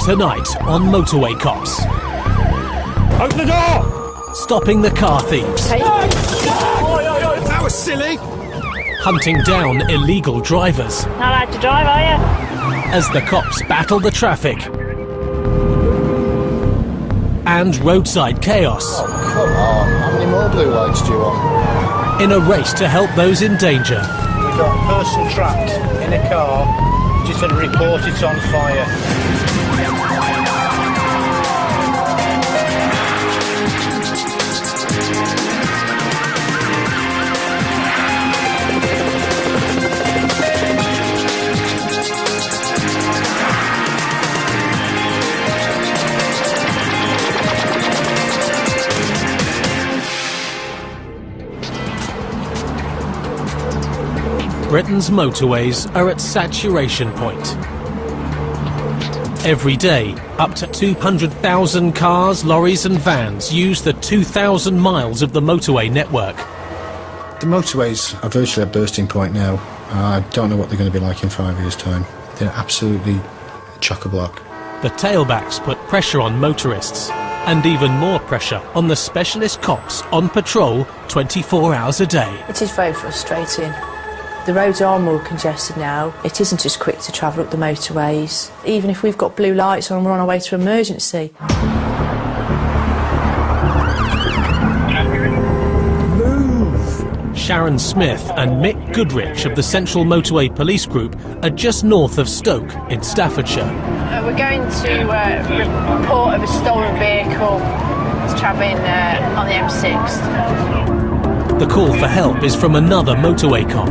Tonight on Motorway Cops. Open the door! Stopping the car thieves. Hey. That was silly! Hunting down illegal drivers. Not allowed to drive, are you? As the cops battle the traffic. And roadside chaos. Oh, come on. How many more blue lights do you want? In a race to help those in danger. We've got a person trapped in a car. Just had to report it's on fire. Britain's motorways are at saturation point. Every day, up to 200,000 cars, lorries and vans use the 2,000 miles of the motorway network. The motorways are virtually a bursting point now. I don't know what they're going to be like in 5 years' time. They're absolutely chock-a-block. The tailbacks put pressure on motorists, and even more pressure on the specialist cops on patrol 24 hours a day. It is very frustrating. The roads are more congested now. It isn't as quick to travel up the motorways. Even if we've got blue lights on and we're on our way to emergency. Move! Sharon Smith and Mick Goodrich of the Central Motorway Police Group are just north of Stoke in Staffordshire. We're going to report of a stolen vehicle that's travelling on the M6. The call for help is from another motorway cop.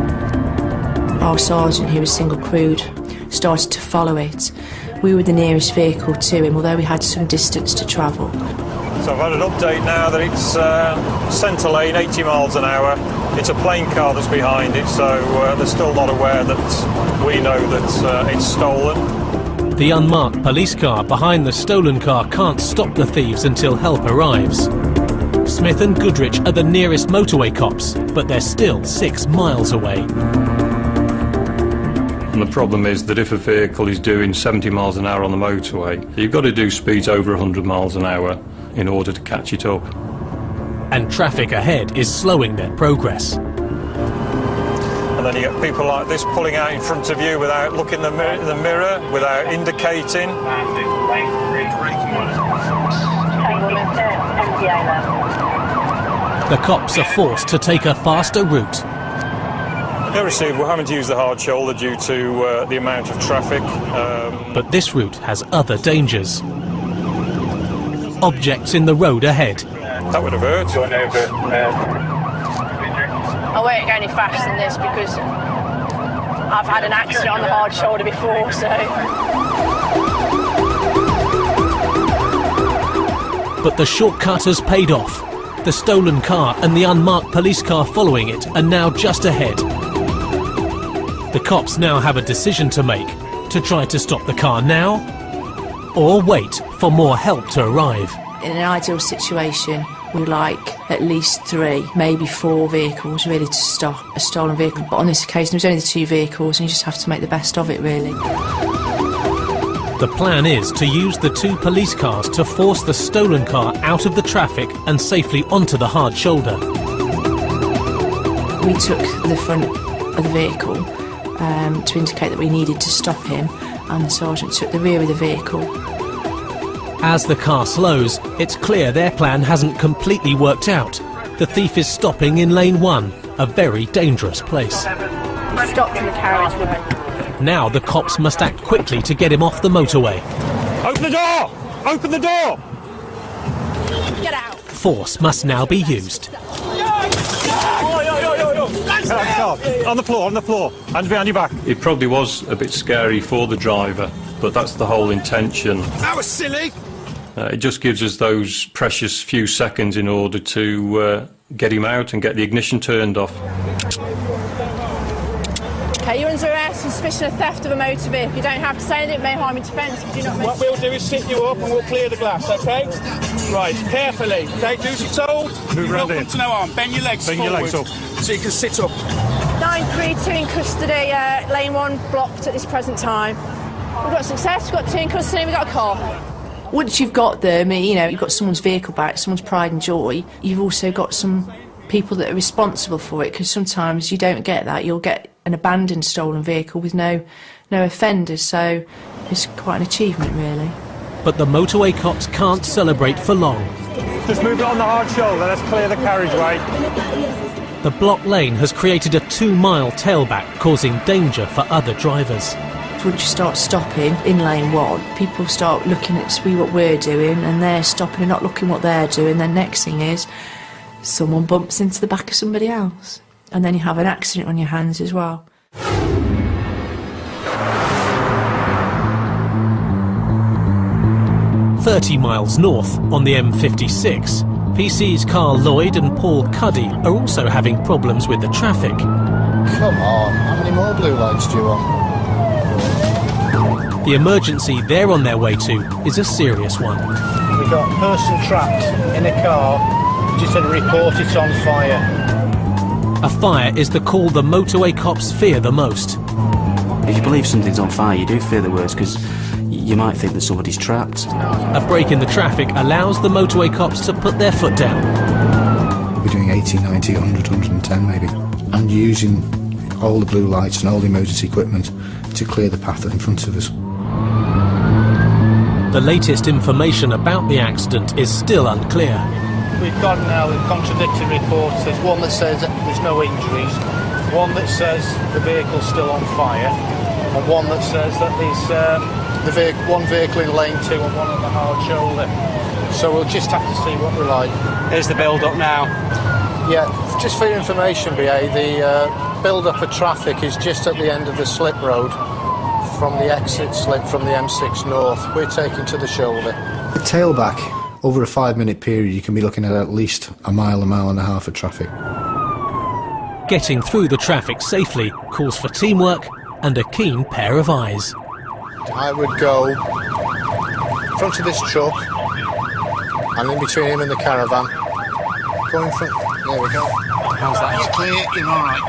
Our sergeant, who was single crewed, started to follow it. We were the nearest vehicle to him, although we had some distance to travel. So I've had an update now that it's centre lane, 80 miles an hour. It's a plain car that's behind it, so they're still not aware that we know that it's stolen. The unmarked police car behind the stolen car can't stop the thieves until help arrives. Smith and Goodrich are the nearest motorway cops, but they're still 6 miles away. And the problem is that if a vehicle is doing 70 miles an hour on the motorway, you've got to do speeds over 100 miles an hour in order to catch it up. And traffic ahead is slowing their progress. And then you get people like this pulling out in front of you without looking in the mirror, without indicating. The cops are forced to take a faster route. No receive, we're having to use the hard shoulder due to the amount of traffic. But this route has other dangers. Objects in the road ahead. That would have hurt. I won't go any faster than this because I've had an accident on the hard shoulder before, so... But the shortcut has paid off. The stolen car and the unmarked police car following it are now just ahead. The cops now have a decision to make, to try to stop the car now, or wait for more help to arrive. In an ideal situation, we'd like at least 3, maybe 4 vehicles really to stop a stolen vehicle. But on this occasion, there was only the 2 vehicles, and you just have to make the best of it, really. The plan is to use the 2 police cars to force the stolen car out of the traffic and safely onto the hard shoulder. We took the front of the vehicle to indicate that we needed to stop him, and the sergeant took the rear of the vehicle. As the car slows, it's clear their plan hasn't completely worked out. The thief is stopping in lane 1, a very dangerous place. Stopped in the carriageway. Now the cops must act quickly to get him off the motorway. Open the door! Open the door! Get out! Force must now be used. On the floor, hands behind your back. It probably was a bit scary for the driver, but that's the whole intention. That was silly! It just gives us those precious few seconds in order to get him out and get the ignition turned off. Okay, you're under arrest on suspicion of theft of a motor vehicle. You don't have to say anything, it may harm your defence if you do not... What we'll do is sit you up and we'll clear the glass, OK? Right, carefully. Okay, do as you're told. Move round in. To no harm. Bend your legs forward. Bend your legs up. So you can sit up. 932 in custody, lane 1 blocked at this present time. We've got success, we've got two in custody, we've got a call. Once you've got them, you know, you've got someone's vehicle back, someone's pride and joy, you've also got some people that are responsible for it, because sometimes you don't get that. You'll get an abandoned stolen vehicle with no offenders, so it's quite an achievement, really. But the motorway cops can't celebrate for long. Just move it on the hard shoulder, let's clear the carriageway. The block lane has created a 2-mile tailback, causing danger for other drivers. Once you start stopping in lane 1, people start looking at what we're doing, and they're stopping and not looking what they're doing. Then next thing is someone bumps into the back of somebody else, and then you have an accident on your hands as well. "30 miles north on the M56, PC's Carl Lloyd and Paul Cuddy are also having problems with the traffic. Come on, how many more blue lights do you want? The emergency they're on their way to is a serious one. We've got a person trapped in a car. Just said report it's on fire. A fire is the call the motorway cops fear the most. If you believe something's on fire, you do fear the worst, because you might think that somebody's trapped. A break in the traffic allows the motorway cops to put their foot down. We'll be doing 80, 90, 100, 110 maybe. And using all the blue lights and all the emergency equipment to clear the path in front of us. The latest information about the accident is still unclear. We've got now contradictory reports. There's one that says there's no injuries, one that says the vehicle's still on fire, and one that says that there's one vehicle in lane 2 and one on the hard shoulder. So we'll just have to see what we like. Here's the build-up now. Yeah, just for your information, BA, the build-up of traffic is just at the end of the slip road from the exit slip from the M6 North. We're taking to the shoulder. The tailback, over a 5-minute period, you can be looking at least a mile and a half of traffic. Getting through the traffic safely calls for teamwork and a keen pair of eyes. I would go in front of this truck and in between him and the caravan. Go in front. There we go. How's that? You're clear, you're all right.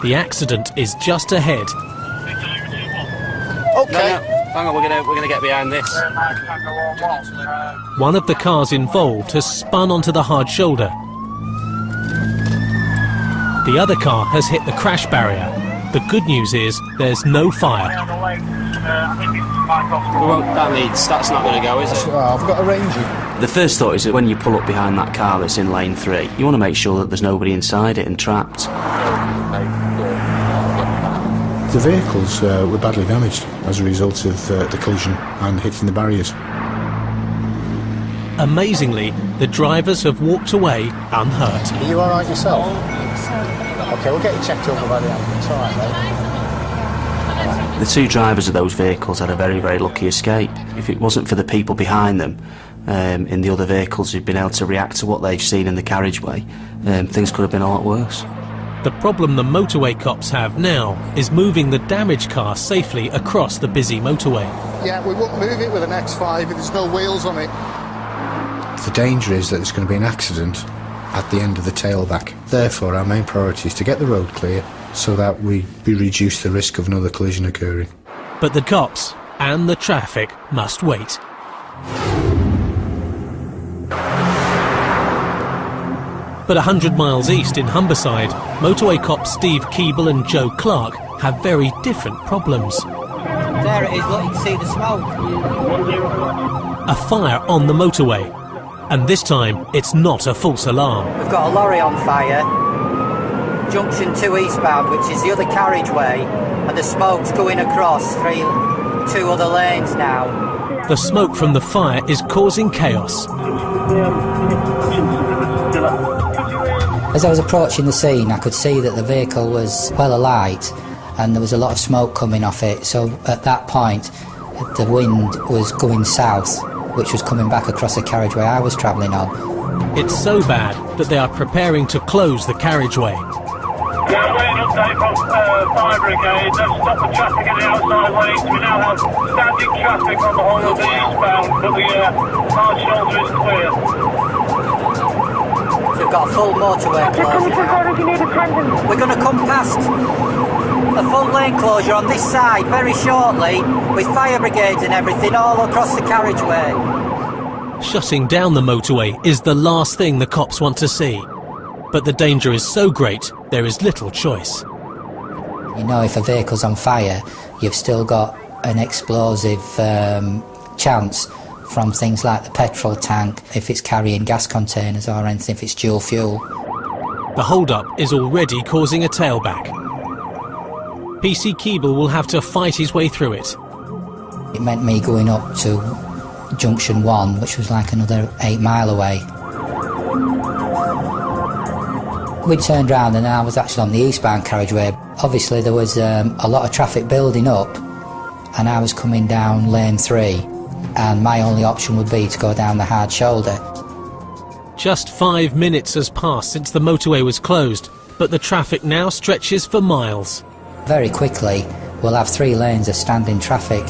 The accident is just ahead. Okay. No, hang on, we're gonna get behind this. One of the cars involved has spun onto the hard shoulder. The other car has hit the crash barrier. The good news is there's no fire. That's not going to go, is it? Oh, I've got a Ranger. The first thought is that when you pull up behind that car that's in lane 3, you want to make sure that there's nobody inside it and trapped. The vehicles were badly damaged as a result of the collision and hitting the barriers. Amazingly, the drivers have walked away unhurt. Are you all right yourself? Okay, we'll get you checked over by the ambulance. All right, mate. The 2 drivers of those vehicles had a very, very lucky escape. If it wasn't for the people behind them in the other vehicles who'd been able to react to what they've seen in the carriageway, things could have been a lot worse. The problem the motorway cops have now is moving the damaged car safely across the busy motorway. Yeah, we won't move it with an X5 if there's no wheels on it. The danger is that there's going to be an accident at the end of the tailback. Therefore, our main priority is to get the road clear so that we reduce the risk of another collision occurring. But the cops and the traffic must wait. But 100 miles east in Humberside, motorway cops Steve Keeble and Joe Clark have very different problems. There it is, look, you can see the smoke. A fire on the motorway, and this time it's not a false alarm. We've got a lorry on fire, junction 2 eastbound, which is the other carriageway, and the smoke's going across 2 other lanes now. The smoke from the fire is causing chaos. As I was approaching the scene, I could see that the vehicle was well alight and there was a lot of smoke coming off it, so at that point the wind was going south, which was coming back across the carriageway I was travelling on. It's so bad that they are preparing to close the carriageway. We're waiting update from fire brigade. They've stopped the traffic in the outside lanes. We now have standing traffic on the whole of the eastbound, but the hard shoulder is clear. So we've got a full motorway closure. We're going to come past a full lane closure on this side very shortly, with fire brigades and everything all across the carriageway. Shutting down the motorway is the last thing the cops want to see. But the danger is so great, there is little choice. You know, if a vehicle's on fire, you've still got an explosive chance from things like the petrol tank, if it's carrying gas containers or anything, if it's dual fuel. The hold-up is already causing a tailback. PC Keeble will have to fight his way through it. It meant me going up to Junction 1, which was like another 8 mile away. We turned round and I was actually on the eastbound carriageway. Obviously there was a lot of traffic building up and I was coming down lane 3 and my only option would be to go down the hard shoulder. Just 5 minutes has passed since the motorway was closed, but the traffic now stretches for miles. Very quickly we'll have 3 lanes of standing traffic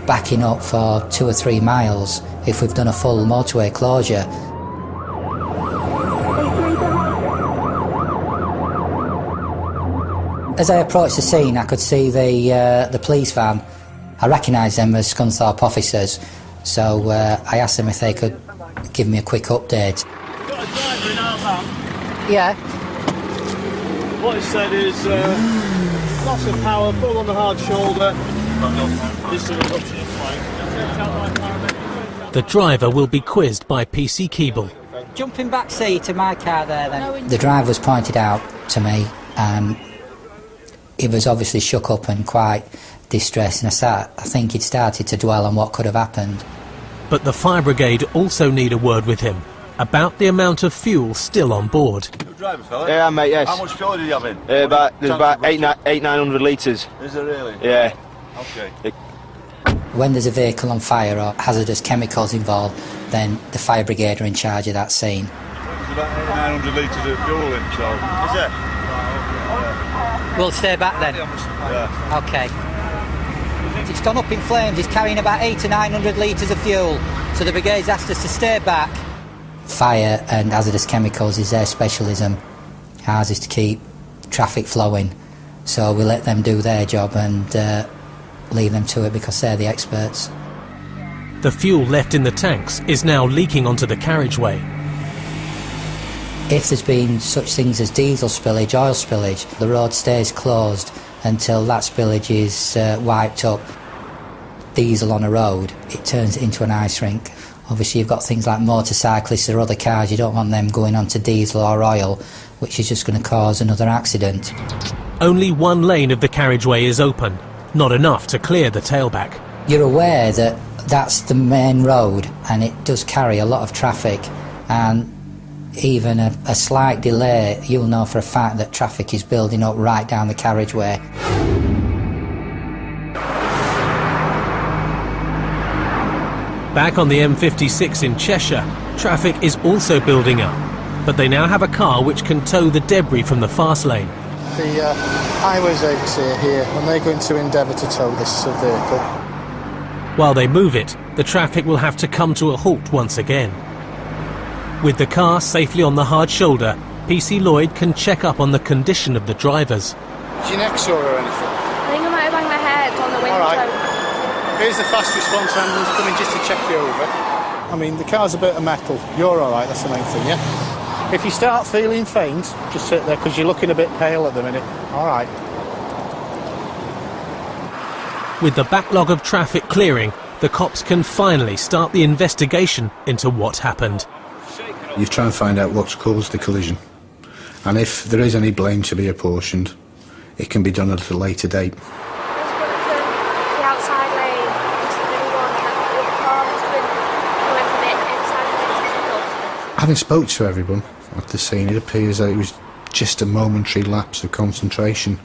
backing up for 2 or 3 miles if we've done a full motorway closure. As I approached the scene, I could see the police van. I recognised them as Scunthorpe officers, so I asked them if they could give me a quick update. We've got a driver in our van. Yeah. What he said is loss of power, pull on the hard shoulder. This is an eruption in flame. The driver will be quizzed by PC Keeble. Jumping back seat to my car there then. The driver was pointed out to me and he was obviously shook up and quite distressed, and I think he'd started to dwell on what could have happened. But the fire brigade also need a word with him about the amount of fuel still on board. Driver, fella? Yeah, mate, yes. How much fuel did you have in? There's about 900 litres. Is there really? Yeah. Okay. When there's a vehicle on fire or hazardous chemicals involved, then the fire brigade are in charge of that scene. There's about 900 litres of fuel in, so... Is there? We'll stay back then? Yeah. OK. It's gone up in flames. It's carrying about 800 to 900 litres of fuel, so the brigade's asked us to stay back. Fire and hazardous chemicals is their specialism. Ours is to keep traffic flowing, so we let them do their job and leave them to it because they're the experts. The fuel left in the tanks is now leaking onto the carriageway. If there's been such things as diesel spillage, oil spillage, the road stays closed until that spillage is wiped up. Diesel on a road, it turns it into an ice rink. Obviously you've got things like motorcyclists or other cars, you don't want them going onto diesel or oil, which is just going to cause another accident. Only one lane of the carriageway is open, not enough to clear the tailback. You're aware that that's the main road and it does carry a lot of traffic, and even a slight delay, you'll know for a fact that traffic is building up right down the carriageway. Back on the M56 in Cheshire, traffic is also building up, but they now have a car which can tow the debris from the fast lane. The highways overseer here, and they're going to endeavour to tow this vehicle. While they move it, the traffic will have to come to a halt once again. With the car safely on the hard shoulder, PC Lloyd can check up on the condition of the drivers. Is your neck sore or anything? I think I might have banged my head on the window. All right. Here's the fast response ambulance coming just to check you over. I mean, the car's a bit of metal. You're all right, that's the main thing, yeah? If you start feeling faint, just sit there, because you're looking a bit pale at the minute. All right. With the backlog of traffic clearing, the cops can finally start the investigation into what happened. You try and find out what's caused the collision, and if there is any blame to be apportioned, it can be done at a later date. Having spoke to everyone at the scene, it appears that it was just a momentary lapse of concentration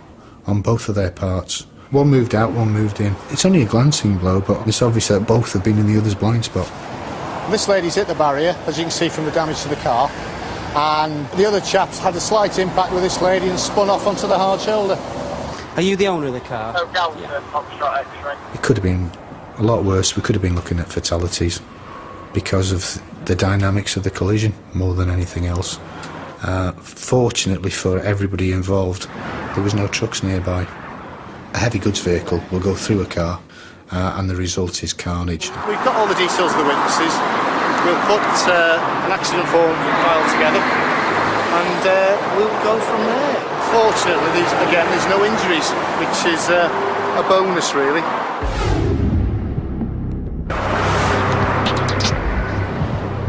on both of their parts. One moved out, one moved in. It's only a glancing blow, but it's obvious that both have been in the other's blind spot. This lady's hit the barrier, as you can see from the damage to the car, and the other chap's had a slight impact with this lady and spun off onto the hard shoulder. Are you the owner of the car? It could have been a lot worse. We could have been looking at fatalities. because of the dynamics of the collision more than anything else. Fortunately for everybody involved, there was no trucks nearby. A heavy goods vehicle will go through a car and the result is carnage. We've got all the details of the witnesses. We'll put an accident form file together and we'll go from there. Fortunately, there's no injuries, which is a bonus really.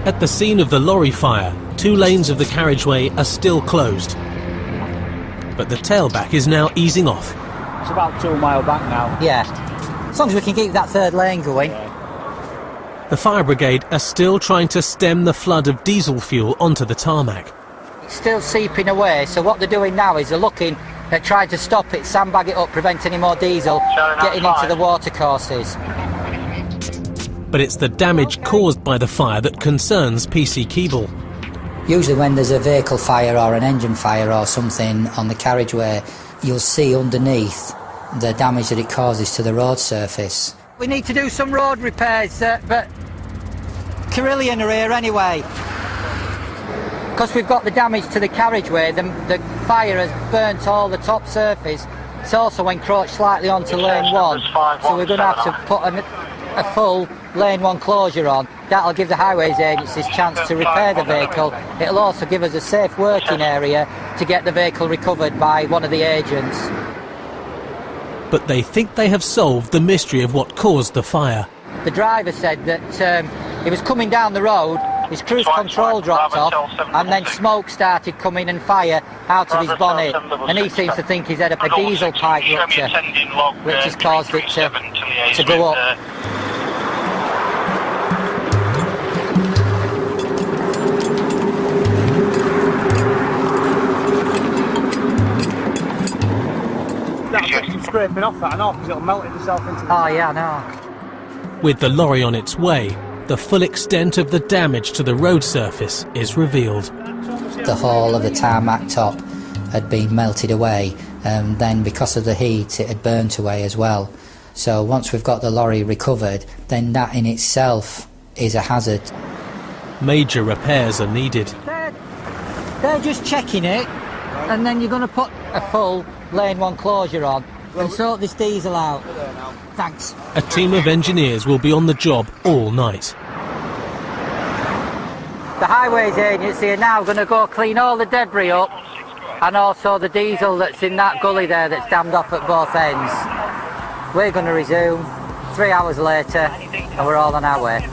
At the scene of the lorry fire, 2 lanes of the carriageway are still closed. But the tailback is now easing off. It's about 2 miles back now. Yeah, as long as we can keep that third lane going. The fire brigade are still trying to stem the flood of diesel fuel onto the tarmac. It's still seeping away, so what they're doing now is they're looking at trying to stop it, sandbag it up, prevent any more diesel getting into the watercourses. But it's the damage caused by the fire that concerns PC Keeble. Usually when there's a vehicle fire or an engine fire or something on the carriageway, you'll see underneath the damage that it causes to the road surface. We need to do some road repairs, but Carillion are here anyway. Because we've got the damage to the carriageway, the fire has burnt all the top surface. It's also encroached slightly onto lane 1, so we're going to have to put a full lane 1 closure on. That'll give the highways agencies a chance to repair the vehicle. It'll also give us a safe working area to get the vehicle recovered by one of the agents. But they think they have solved the mystery of what caused the fire. The driver said that he was coming down the road, his cruise control dropped off, and then smoke started coming and fire out of his bonnet, and he seems to think he's had a diesel pipe rupture, which has caused it to go up. Scraping off that and off because it'll melt itself into the... Oh yeah, I know. With the lorry on its way, the full extent of the damage to the road surface is revealed. The whole of the tarmac top had been melted away, and then because of the heat it had burnt away as well. So once we've got the lorry recovered, then that in itself is a hazard. Major repairs are needed. They're just checking it, and then you're going to put a full lane 1 closure on and sort this diesel out. Thanks. A team of engineers will be on the job all night. The highways agency are now going to go clean all the debris up and also the diesel that's in that gully there that's dammed off at both ends. We're going to resume 3 hours later and we're all on our way.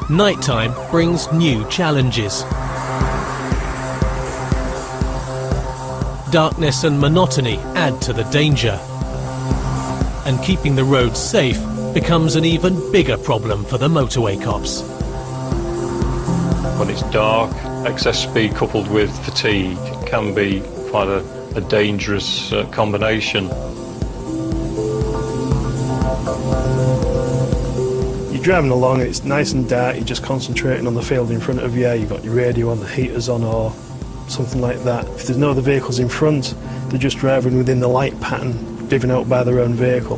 Nighttime brings new challenges. Darkness and monotony add to the danger. And keeping the roads safe becomes an even bigger problem for the motorway cops. When it's dark, excess speed coupled with fatigue can be quite a dangerous combination. You're driving along and it's nice and dark, you're just concentrating on the field in front of you, you've got your radio on, the heaters on or something like that. If there's no other vehicles in front, they're just driving within the light pattern driven out by their own vehicle,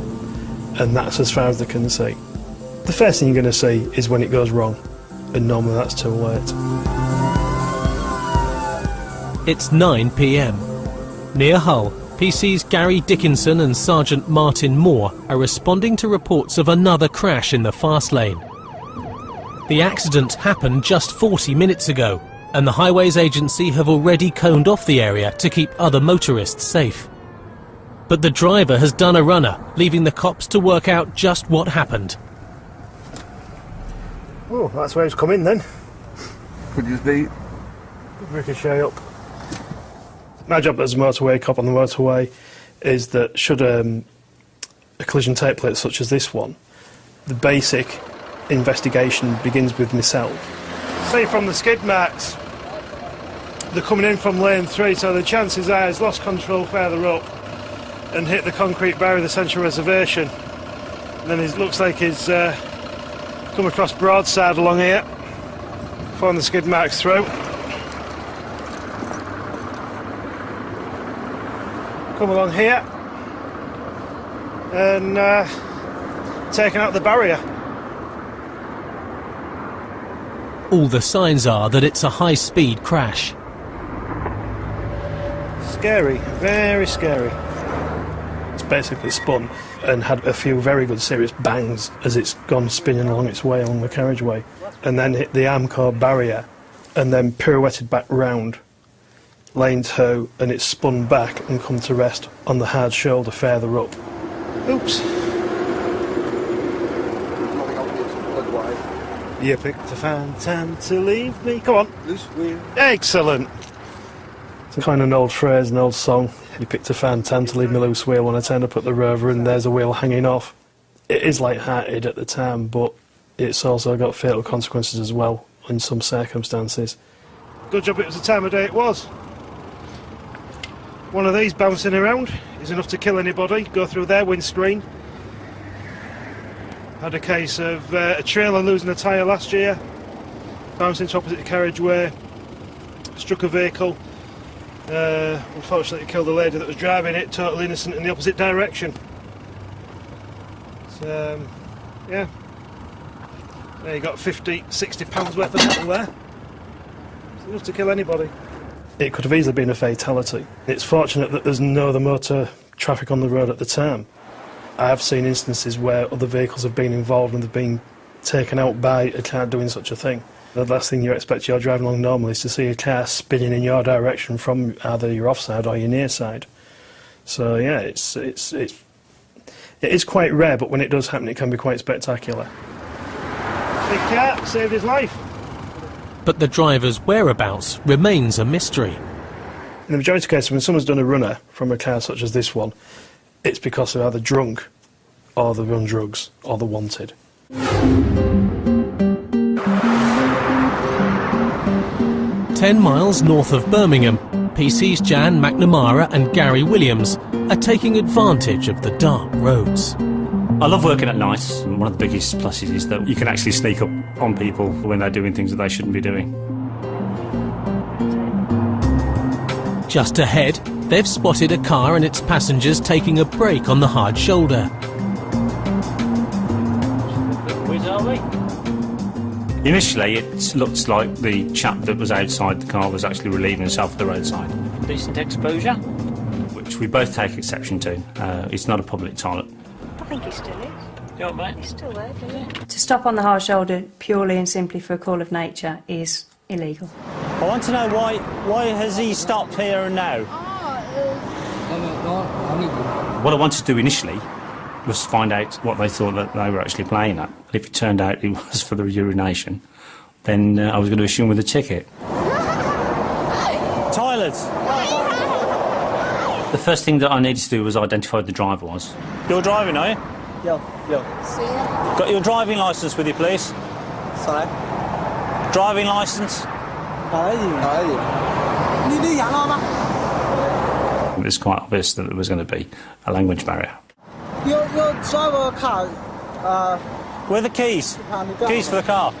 and that's as far as they can see. The first thing you're going to see is when it goes wrong, and normally that's too late. It's 9 p.m. Near Hull, PC's Gary Dickinson and Sergeant Martin Moore are responding to reports of another crash in the fast lane. The accident happened just 40 minutes ago, and the Highways Agency have already coned off the area to keep other motorists safe. But the driver has done a runner, leaving the cops to work out just what happened. Oh, that's where it's come in then. Could just be ricochet up. My job as a motorway cop on the motorway is that should a collision take place such as this one, the basic investigation begins with myself. See from the skid marks, they're coming in from lane 3, so the chances are he's lost control further up and hit the concrete barrier of the central reservation. And then it looks like he's come across broadside along here, following the skid marks through. Come along here, and taken out the barrier. All the signs are that it's a high-speed crash. Scary, very scary. It's basically spun and had a few very good serious bangs as it's gone spinning along its way along the carriageway, and then hit the Amcor barrier and then pirouetted back round, laying to, and it's spun back and come to rest on the hard shoulder further up. Oops. You picked a fine time to leave me. Come on. Loose wheel. Excellent. It's a kind of an old phrase, an old song. You picked a fine time to leave me loose wheel when I turned up at the Rover and there's a wheel hanging off. It is light-hearted at the time, but it's also got fatal consequences as well in some circumstances. Good job it was the time of day it was. One of these bouncing around is enough to kill anybody, go through their windscreen. Had a case of a trailer losing a tyre last year, bounced into opposite carriageway, struck a vehicle, unfortunately killed the lady that was driving it, totally innocent, in the opposite direction. So, yeah, there you got 50, 60 pounds worth of metal there. It's enough to kill anybody. It could have easily been a fatality. It's fortunate that there's no other motor traffic on the road at the time. I have seen instances where other vehicles have been involved and they've been taken out by a car doing such a thing. The last thing you expect you're driving along normally is to see a car spinning in your direction from either your offside or your near side. So yeah, it is quite rare, but when it does happen it can be quite spectacular. Big car saved his life. But the driver's whereabouts remains a mystery. In the majority of cases, when someone's done a runner from a car such as this one, it's because they're either drunk, or they're on drugs, or they're wanted. 10 miles north of Birmingham, PC's Jan McNamara and Gary Williams are taking advantage of the dark roads. I love working at night. One of the biggest pluses is that you can actually sneak up on people when they're doing things that they shouldn't be doing. Just ahead, they've spotted a car and its passengers taking a break on the hard shoulder. Initially, it looked like the chap that was outside the car was actually relieving himself at the roadside. Decent exposure. Which we both take exception to. It's not a public toilet. I think he still is. Go on, mate. He's still there, isn't he? To stop on the hard shoulder purely and simply for a call of nature is illegal. I want to know why has he stopped here and now? What I wanted to do initially was find out what they thought that they were actually playing at. If it turned out it was for the urination, then I was going to issue him with a ticket. Toilets! The first thing that I needed to do was identify who the driver was. You're driving, are you? Yeah. Got your driving licence with you, please? Sorry? Driving licence? It was quite obvious that there was going to be a language barrier. Your driver car. Where are the keys? Keys for the car.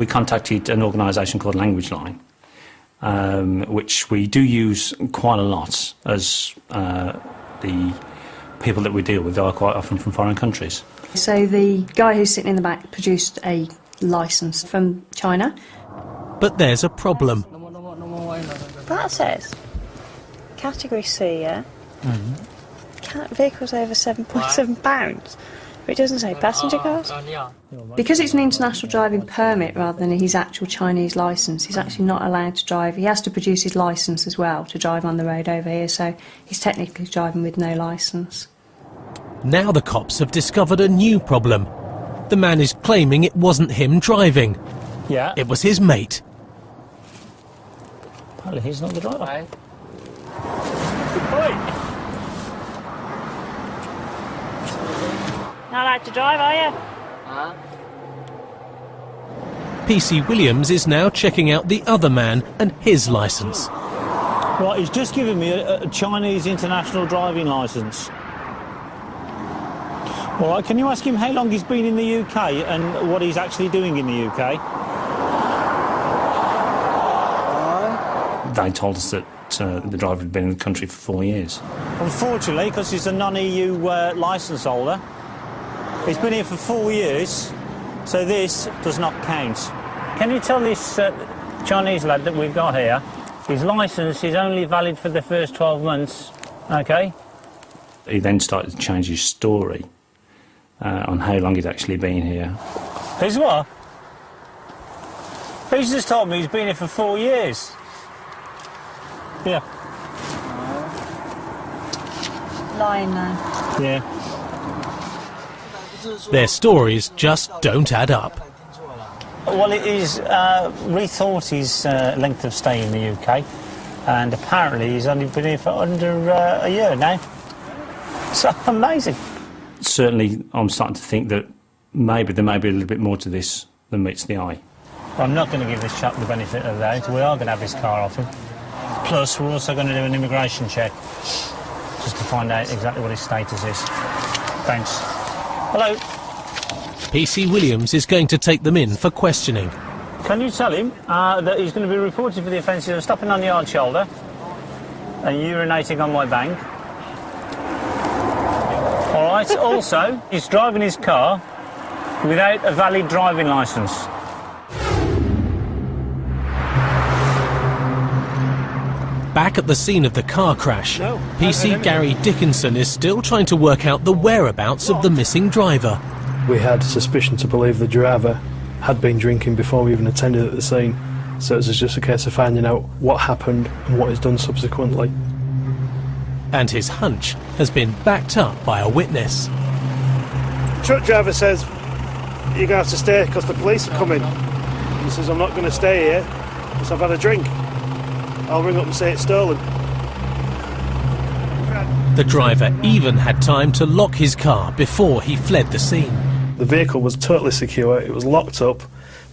We contacted an organisation called Language Line, which we do use quite a lot, as the people that we deal with are quite often from foreign countries. So the guy who's sitting in the back produced a licence from China. But there's a problem. That says category C, yeah? Vehicles over 7.7 pounds. But it doesn't say passenger cars. Because it's an international driving permit rather than his actual Chinese licence, he's actually not allowed to drive. He has to produce his licence as well to drive on the road over here, so he's technically driving with no licence. Now the cops have discovered a new problem. The man is claiming it wasn't him driving. Yeah. It was his mate. Apparently he's not the driver. Not allowed to drive, are you? PC Williams is now checking out the other man and his licence. Right, he's just given me a Chinese international driving licence. All right, can you ask him how long he's been in the UK and what he's actually doing in the UK? They told us that the driver had been in the country for 4 years. Unfortunately, because he's a non-EU licence holder, he's been here for 4 years, so this does not count. Can you tell this Chinese lad that we've got here, his licence is only valid for the first 12 months, OK? He then started to change his story on how long he'd actually been here. He's what? He's just told me he's been here for 4 years. Yeah. Lying now. Yeah. Their stories just don't add up. Well, it is rethought his length of stay in the UK, and apparently he's only been here for under a year now. So amazing. Certainly, I'm starting to think that maybe there may be a little bit more to this than meets the eye. I'm not going to give this chap the benefit of the doubt. We are going to have his car off him. Plus, we're also going to do an immigration check, just to find out exactly what his status is. Thanks. Hello. PC Williams is going to take them in for questioning. Can you tell him that he's going to be reported for the offences of stopping on the hard shoulder and urinating on my bank? All right. Also, he's driving his car without a valid driving licence. Back at the scene of the car crash, PC Gary Dickinson is still trying to work out the whereabouts of the missing driver. We had suspicion to believe the driver had been drinking before we even attended at the scene, so it was just a case of finding out what happened and what he's done subsequently. And his hunch has been backed up by a witness. The truck driver says, "You're going to have to stay because the police are coming." He says, "I'm not going to stay here because I've had a drink. I'll ring up and say it's stolen." The driver even had time to lock his car before he fled the scene. The vehicle was totally secure, it was locked up,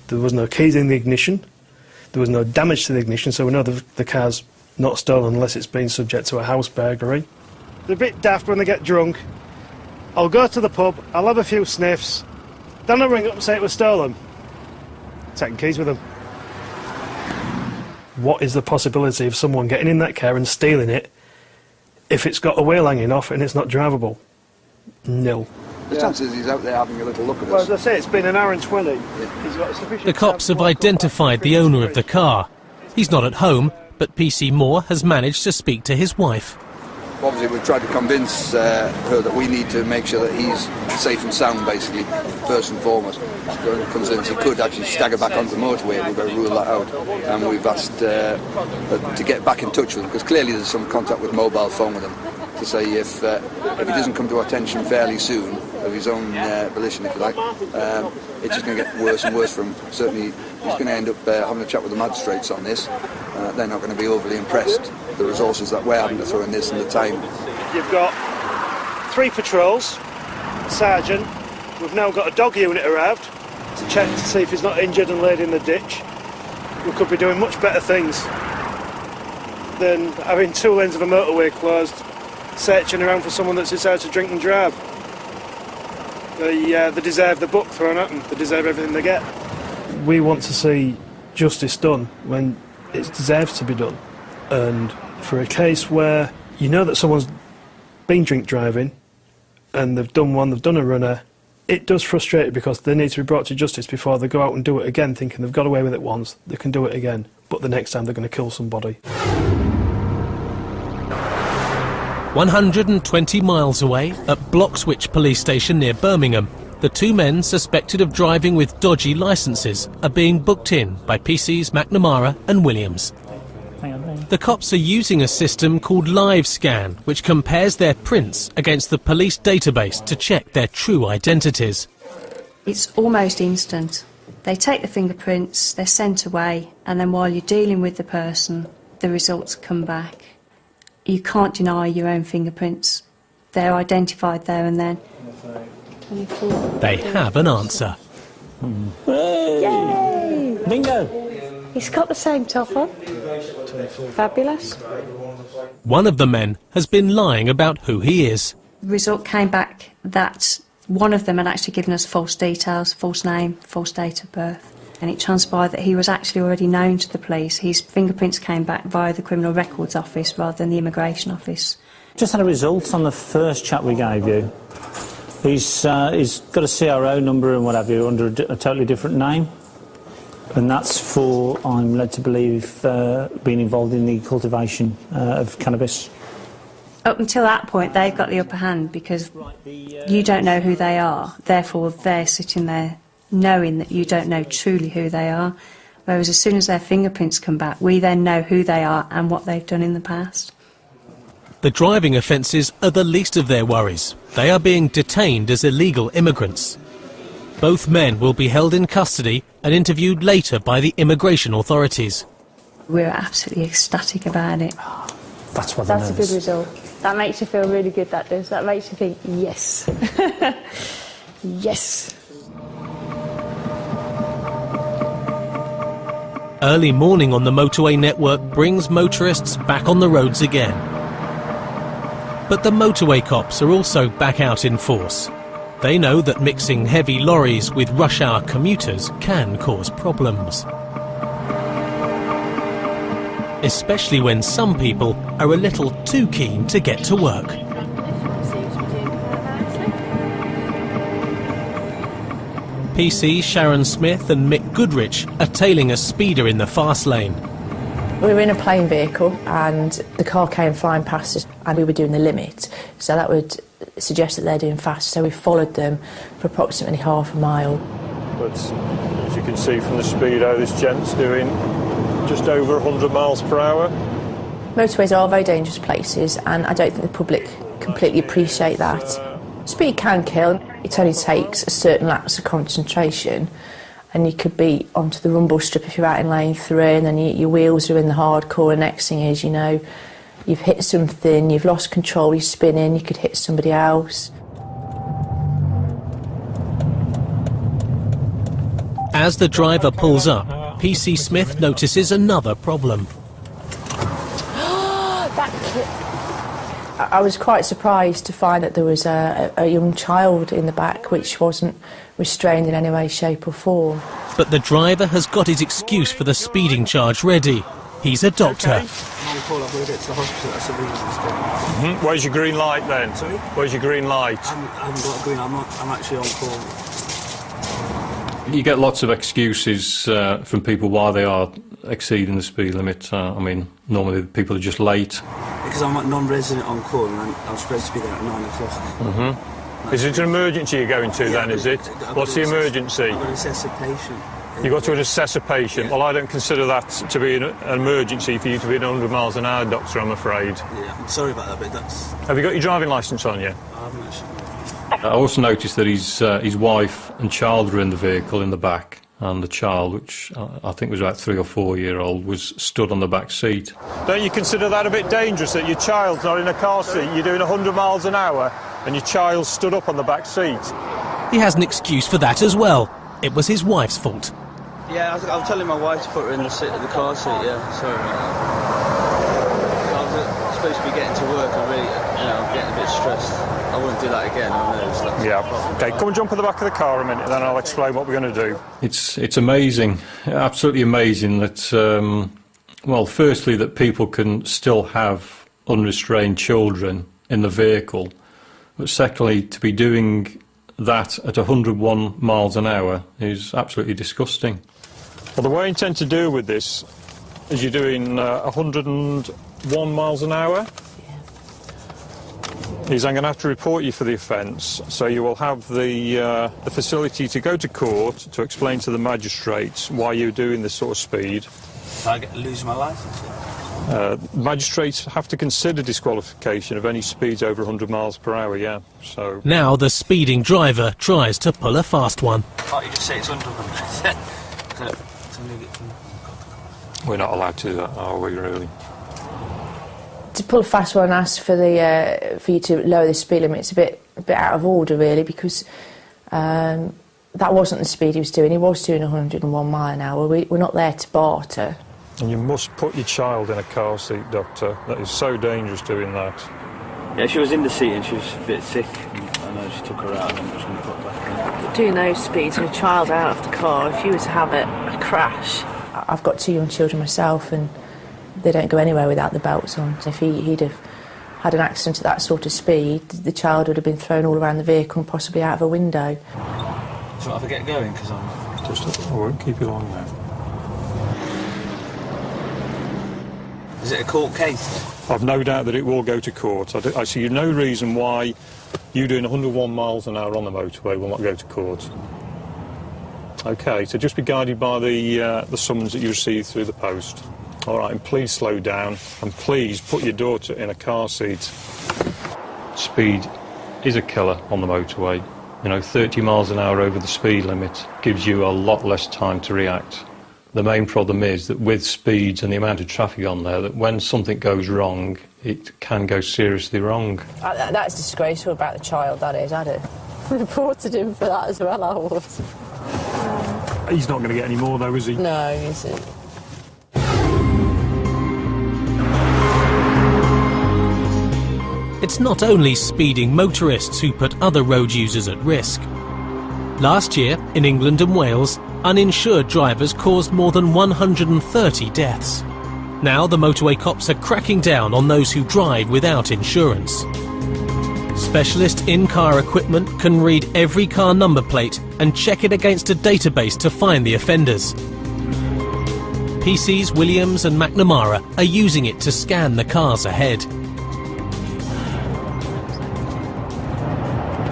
there was no keys in the ignition, there was no damage to the ignition, so we know the car's not stolen unless it's been subject to a house burglary. They're a bit daft when they get drunk. I'll go to the pub, I'll have a few sniffs, then I'll ring up and say it was stolen. Taking keys with them. What is the possibility of someone getting in that car and stealing it if it's got a wheel hanging off and it's not drivable? Nil. The chances he's out there having a little look at us. Well, as I say, it's been an hour and 20. Yeah. He's got sufficient. The cops have identified the owner of the car. He's not at home, but PC Moore has managed to speak to his wife. Obviously, we've tried to convince her that we need to make sure that he's safe and sound, basically, first and foremost. So concerns he could actually stagger back onto the motorway, we've got to rule that out. And we've asked to get back in touch with him, because clearly there's some contact with mobile phone with him, to say if he doesn't come to our attention fairly soon, of his own volition, if you like, it's just going to get worse and worse for him. Certainly, he's going to end up having a chat with the magistrates on this. They're not going to be overly impressed. The resources that we're having to throw in this and the time. You've got 3 patrols, a sergeant. We've now got a dog unit arrived to check to see if he's not injured and laid in the ditch. We could be doing much better things than having 2 lanes of a motorway closed, searching around for someone that's decided to drink and drive. They deserve the book thrown at them. They deserve everything they get. We want to see justice done when it deserves to be done. And for a case where you know that someone's been drink driving and they've done a runner, it does frustrate you because they need to be brought to justice before they go out and do it again, thinking they've got away with it once, they can do it again, but the next time they're going to kill somebody. 120 miles away, at Bloxwich police station near Birmingham, the 2 men suspected of driving with dodgy licences are being booked in by PCs McNamara and Williams. The cops are using a system called LiveScan, which compares their prints against the police database to check their true identities. It's almost instant. They take the fingerprints, they're sent away, and then while you're dealing with the person, the results come back. You can't deny your own fingerprints. They're identified there and then. 24. They have an answer. Yay! Bingo! He's got the same top on. Fabulous. One of the men has been lying about who he is. The result came back that one of them had actually given us false details, false name, false date of birth. And it transpired that he was actually already known to the police. His fingerprints came back via the Criminal Records Office rather than the Immigration Office. Just had a result on the first chap we gave you. He's got a CRO number and what have you under a totally different name. And that's for, I'm led to believe, being involved in the cultivation of cannabis. Up until that point, they've got the upper hand because you don't know who they are. Therefore, they're sitting there knowing that you don't know truly who they are. Whereas as soon as their fingerprints come back, we then know who they are and what they've done in the past. The driving offences are the least of their worries. They are being detained as illegal immigrants. Both men will be held in custody and interviewed later by the immigration authorities. We're absolutely ecstatic about it. That's what That's a good result. That makes you feel really good, that does. That makes you think, yes. Yes. Early morning on the motorway network brings motorists back on the roads again. But the motorway cops are also back out in force. They know that mixing heavy lorries with rush hour commuters can cause problems. Especially when some people are a little too keen to get to work. PC Sharon Smith and Mick Goodrich are tailing a speeder in the fast lane. We were in a plain vehicle and the car came flying past us and we were doing the limit, so that would suggest that they're doing fast, so we followed them for approximately half a mile. But as you can see from the speedo, this gent's doing just over 100 miles per hour. Motorways are very dangerous places and I don't think the public completely appreciate that. Speed can kill. It only takes a certain lapse of concentration and you could be onto the rumble strip if you're out in lane 3 and then your wheels are in the hardcore and next thing is, you know, you've hit something, you've lost control, you're spinning, you could hit somebody else. As the driver pulls up, PC Smith notices another problem. I was quite surprised to find that there was a young child in the back which wasn't restrained in any way, shape or form. But the driver has got his excuse for the speeding charge ready. He's a doctor. I'm on call, I've got to get to the hospital, that's the reason. Where's your green light then? Sorry? Where's your green light? I haven't got a green, I'm actually on call. You get lots of excuses from people why they are exceeding the speed limit. I mean, normally people are just late. Because I'm a non-resident on call and I'm supposed to be there at 9 o'clock. Is it an emergency you're going to then, is it? What's the emergency? I've got to assess a patient. You've got to assess a patient? Yeah. Well, I don't consider that to be an emergency for you to be at 100 miles an hour, doctor, I'm afraid. Yeah, I'm sorry about that, but that's... Have you got your driving licence on you? I haven't actually. I also noticed that his wife and child were in the vehicle in the back, and the child, which I think was about 3 or 4 year old, was stood on the back seat. Don't you consider that a bit dangerous, that your child's not in a car seat, you're doing 100 miles an hour, and your child stood up on the back seat? He has an excuse for that as well. It was his wife's fault. Yeah, I was telling my wife to put her in the car seat, yeah, sorry about that. I was supposed to be getting to work and really, I'm getting a bit stressed. I wouldn't do that again, I know. Yeah, OK, come and jump in the back of the car a minute and then I'll explain what we're going to do. It's amazing, absolutely amazing that, well, firstly that people can still have unrestrained children in the vehicle, but secondly to be doing that at 101 miles an hour is absolutely disgusting. Well, the way I intend to deal with this is you're doing 101 miles an hour. Is I'm going to have to report you for the offence, so you will have the facility to go to court to explain to the magistrates why you're doing this sort of speed. Do I lose my licence? Magistrates have to consider disqualification of any speeds over 100 miles per hour, yeah. So now the speeding driver tries to pull a fast one. Can't you just say it's under 100? We're not allowed to do that, are we, really? To pull a fast one and ask for you to lower the speed limit, it's a bit out of order, really, because that wasn't the speed he was doing. He was doing 101 mile an hour. We're not there to barter. And you must put your child in a car seat, doctor. That is so dangerous doing that. Yeah, she was in the seat and she was a bit sick. I know she took her out and I'm just going to put her back in. Doing those speeds with a child out of the car, if you were to have a crash... I've got 2 young children myself and they don't go anywhere without the belts on. If he'd have had an accident at that sort of speed, the child would have been thrown all around the vehicle and possibly out of a window. So if I get going, because I'm... I won't keep you long now. Is it a court case? I've no doubt that it will go to court. I see no reason why you doing 101 miles an hour on the motorway will not go to court. OK, so just be guided by the summons that you receive through the post. All right, and please slow down, and please put your daughter in a car seat. Speed is a killer on the motorway. You know, 30 miles an hour over the speed limit gives you a lot less time to react. The main problem is that with speeds and the amount of traffic on there, that when something goes wrong, it can go seriously wrong. That's disgraceful about the child, that is, I reported him for that as well, I was. He's not going to get any more though, is he? No, he isn't. It's not only speeding motorists who put other road users at risk. Last year, in England and Wales, uninsured drivers caused more than 130 deaths. Now the motorway cops are cracking down on those who drive without insurance. Specialist in-car equipment can read every car number plate and check it against a database to find the offenders. PCs, Williams and McNamara are using it to scan the cars ahead.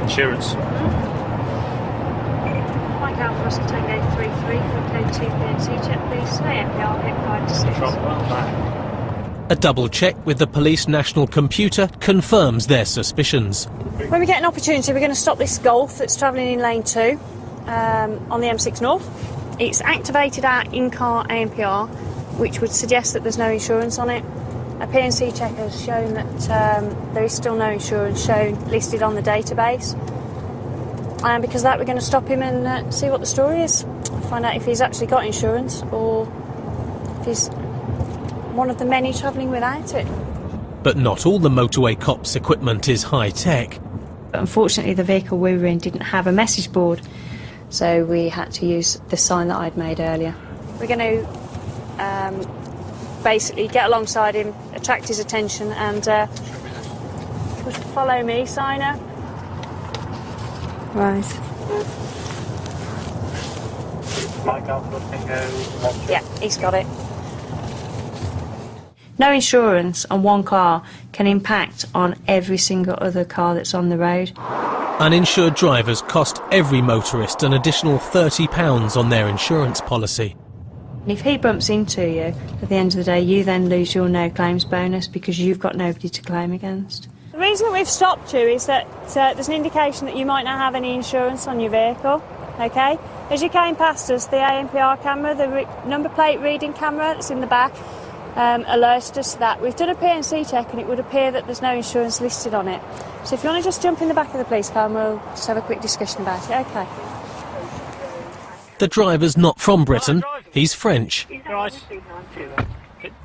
Insurance. Mike Alpha Oscar Tango 33, code 2 PNC check please, AMPR hit 5 to 6. A double check with the police national computer confirms their suspicions. When we get an opportunity, we're going to stop this Golf that's travelling in lane 2 on the M6 North. It's activated our in-car AMPR, which would suggest that there's no insurance on it. A PNC check has shown that there is still no insurance listed on the database. And because of that, we're going to stop him and see what the story is. Find out if he's actually got insurance or if he's one of the many travelling without it. But not all the motorway cops' equipment is high-tech. Unfortunately, the vehicle we were in didn't have a message board, so we had to use the sign that I'd made earlier. We're going to basically get alongside him, attract his attention and follow me, signer. Right. Yeah, he's got it. No insurance on one car can impact on every single other car that's on the road. Uninsured drivers cost every motorist an additional £30 on their insurance policy. And if he bumps into you, at the end of the day, you then lose your no claims bonus because you've got nobody to claim against. The reason that we've stopped you is that there's an indication that you might not have any insurance on your vehicle, OK? As you came past us, the AMPR camera, the number plate reading camera that's in the back, alerted us to that. We've done a PNC check and it would appear that there's no insurance listed on it. So if you want to just jump in the back of the police car and we'll just have a quick discussion about it, OK? The driver's not from Britain, he's French. Right.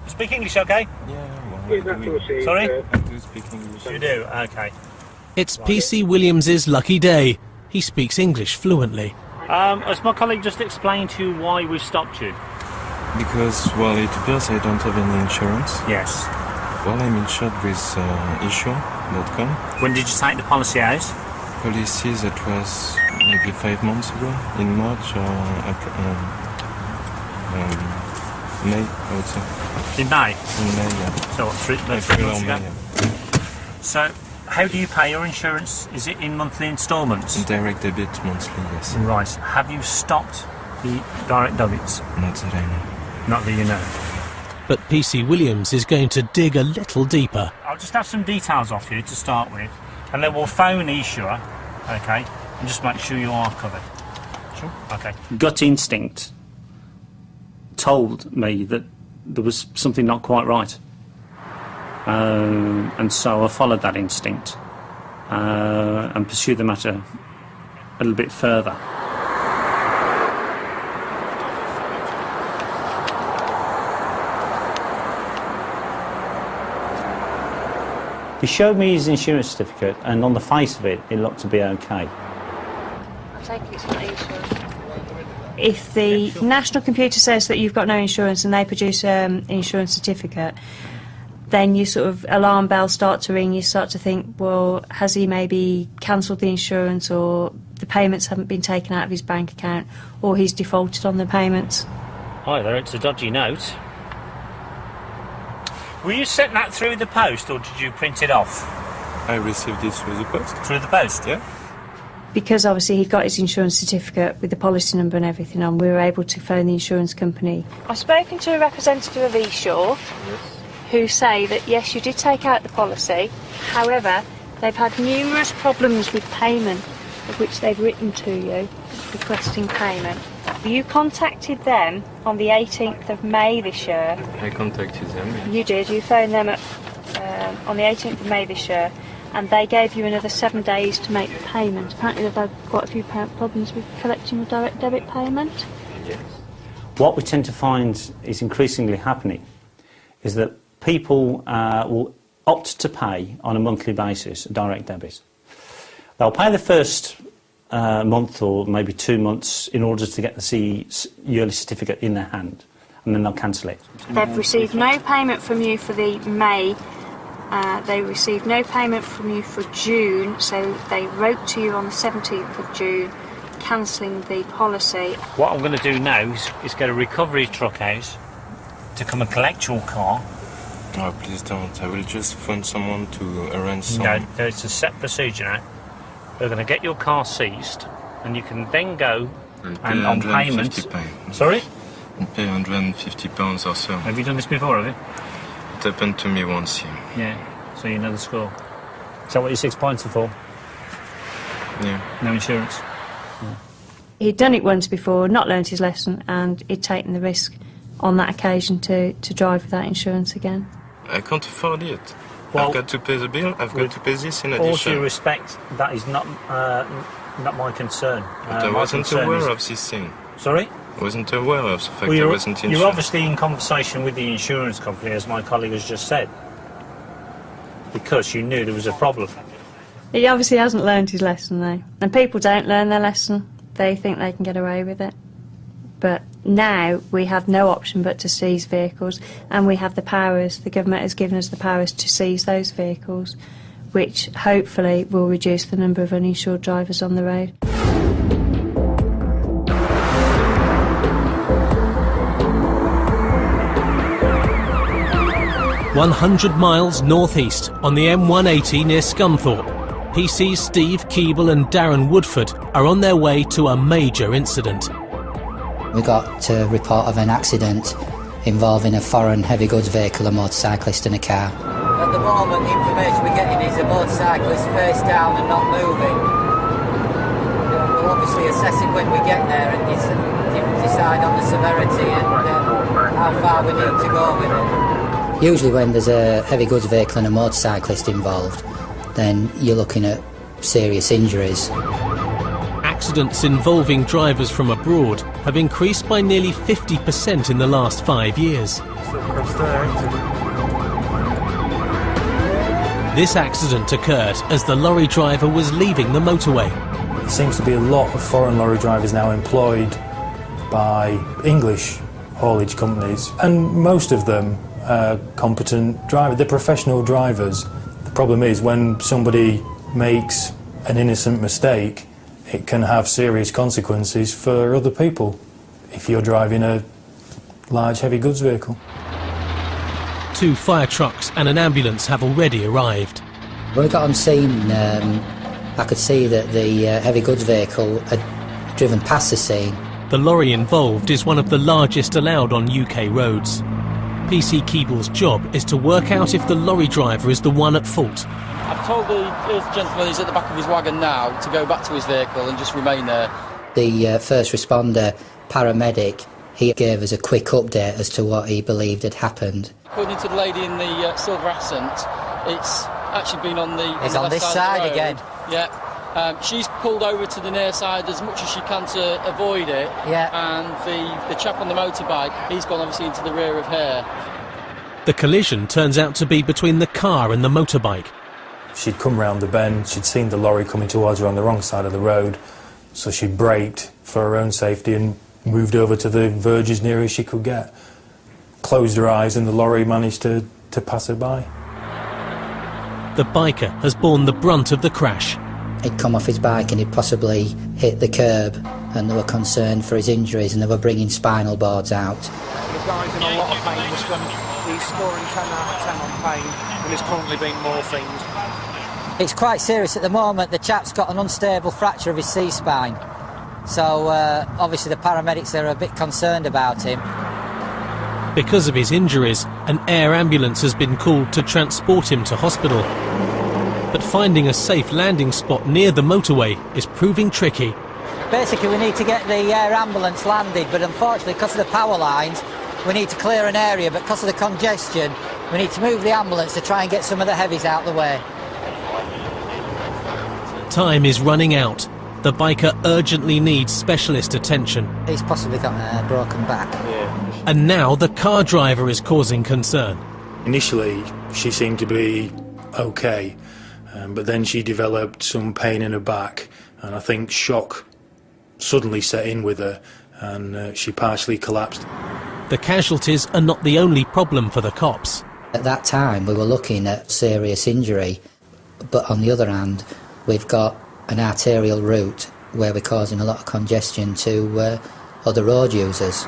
Speak English, OK? Yeah, sorry? I do speak English. You do? OK. It's PC Williams's lucky day. He speaks English fluently. Has my colleague just explained to you why we've stopped you? Because, well, it appears I don't have any insurance. Yes. Well, I'm insured with Issue.com. When did you take the policy out? Policy that was maybe 5 months ago, in March or May, I would say. In May? In May, yeah. So what, 3 months ago? Yeah. So, how do you pay your insurance? Is it in monthly instalments? Direct debit monthly, yes. Right. Have you stopped the direct debits? Not that I know. Not that you know. But PC Williams is going to dig a little deeper. I'll just have some details off you to start with, and then we'll phone Esure, OK, and just make sure you are covered. Sure. OK. Gut instinct told me that there was something not quite right. And so I followed that instinct and pursued the matter a little bit further. He showed me his insurance certificate, and on the face of it, it looked to be okay. I take it it's not insurance. If the national computer says that you've got no insurance and they produce an insurance certificate, then your sort of alarm bells start to ring. You start to think, well, has he maybe cancelled the insurance, or the payments haven't been taken out of his bank account, or he's defaulted on the payments? Either it's a dodgy note. Will you send that through the post, or did you print it off? I received it through the post. Through the post? Yeah. Because obviously he got his insurance certificate with the policy number and everything on, we were able to phone the insurance company. I've spoken to a representative of eSure, who say that yes, you did take out the policy, however, they've had numerous problems with payment, of which they've written to you requesting payment. You contacted them on the 18th of May this year. I contacted them. You did, you phoned them on the 18th of May this year, and they gave you another 7 days to make the payment. Apparently they've had quite a few problems with collecting your direct debit payment. Yes. What we tend to find is increasingly happening is that people will opt to pay on a monthly basis, a direct debit. They'll pay the first month or maybe 2 months in order to get the yearly certificate in their hand, and then they'll cancel it. They've received no payment from you for the May. They received no payment from you for June, so they wrote to you on the 17th of June cancelling the policy. What I'm going to do now is get a recovery truck out to come and collect your car. Oh, please don't. I will just phone someone to arrange some... No, there's a set procedure now. They're going to get your car seized, and you can then go and on payment... Sorry? And pay £150 or so. Have you done this before, have you? It happened to me once, yeah. Yeah, so you know the score. Is that what your 6 points are for? Yeah. No insurance? Yeah. He'd done it once before, not learnt his lesson, and he'd taken the risk on that occasion to drive without insurance again. I can't afford it. Well, I've got to pay the bill, I've got to pay this in addition. All due respect, that is not my concern. But I wasn't aware of this thing. Sorry? I wasn't aware of the fact I wasn't insured. You're obviously in conversation with the insurance company, as my colleague has just said, because you knew there was a problem. He obviously hasn't learned his lesson, though. And people don't learn their lesson. They think they can get away with it. But now we have no option but to seize vehicles, and we have the powers, the government has given us the powers to seize those vehicles, which hopefully will reduce the number of uninsured drivers on the road. "100 miles northeast on the M180 near Scunthorpe, PC's Steve Keeble and Darren Woodford are on their way to a major incident. We got a report of an accident involving a foreign heavy goods vehicle, a motorcyclist and a car. At the moment, the information we're getting is a motorcyclist face down and not moving. We'll obviously assess it when we get there and decide on the severity and how far we need to go with it. Usually when there's a heavy goods vehicle and a motorcyclist involved, then you're looking at serious injuries. Accidents involving drivers from abroad have increased by nearly 50% in the last 5 years. This accident occurred as the lorry driver was leaving the motorway. There seems to be a lot of foreign lorry drivers now employed by English haulage companies, and most of them are competent drivers. They're professional drivers. The problem is when somebody makes an innocent mistake, it can have serious consequences for other people if you're driving a large heavy goods vehicle. 2 fire trucks and an ambulance have already arrived. When we got on scene, I could see that the heavy goods vehicle had driven past the scene. The lorry involved is one of the largest allowed on UK roads. PC Keeble's job is to work out if the lorry driver is the one at fault. I've told the gentleman who's at the back of his wagon now to go back to his vehicle and just remain there. The first responder, paramedic, he gave us a quick update as to what he believed had happened. According to the lady in the silver accent, it's actually been on the It's on on the this left side of the road. again. Yeah. She's pulled over to the near side as much as she can to avoid it. Yeah. And the chap on the motorbike, he's gone obviously into the rear of her. The collision turns out to be between the car and the motorbike. She'd come round the bend, she'd seen the lorry coming towards her on the wrong side of the road, so she braked for her own safety and moved over to the verge as near as she could get. Closed her eyes and the lorry managed to to passer-by. The biker has borne the brunt of the crash. He'd come off his bike and he'd possibly hit the curb, and they were concerned for his injuries and they were bringing spinal boards out. The guy's in a lot of pain. He's scoring 10 out of 10 on pain and is currently being morphined. It's quite serious at the moment. The chap's got an unstable fracture of his C-spine. So obviously the paramedics are a bit concerned about him. Because of his injuries, an air ambulance has been called to transport him to hospital. But finding a safe landing spot near the motorway is proving tricky. Basically, we need to get the air ambulance landed, but unfortunately, because of the power lines, we need to clear an area, but because of the congestion, we need to move the ambulance to try and get some of the heavies out of the way. Time is running out. The biker urgently needs specialist attention. He's possibly got a broken back. Yeah. And now the car driver is causing concern. Initially, she seemed to be okay, but then she developed some pain in her back, and I think shock suddenly set in with her, and she partially collapsed. The casualties are not the only problem for the cops. At that time, we were looking at serious injury, but on the other hand, we've got an arterial route where we're causing a lot of congestion to other road users.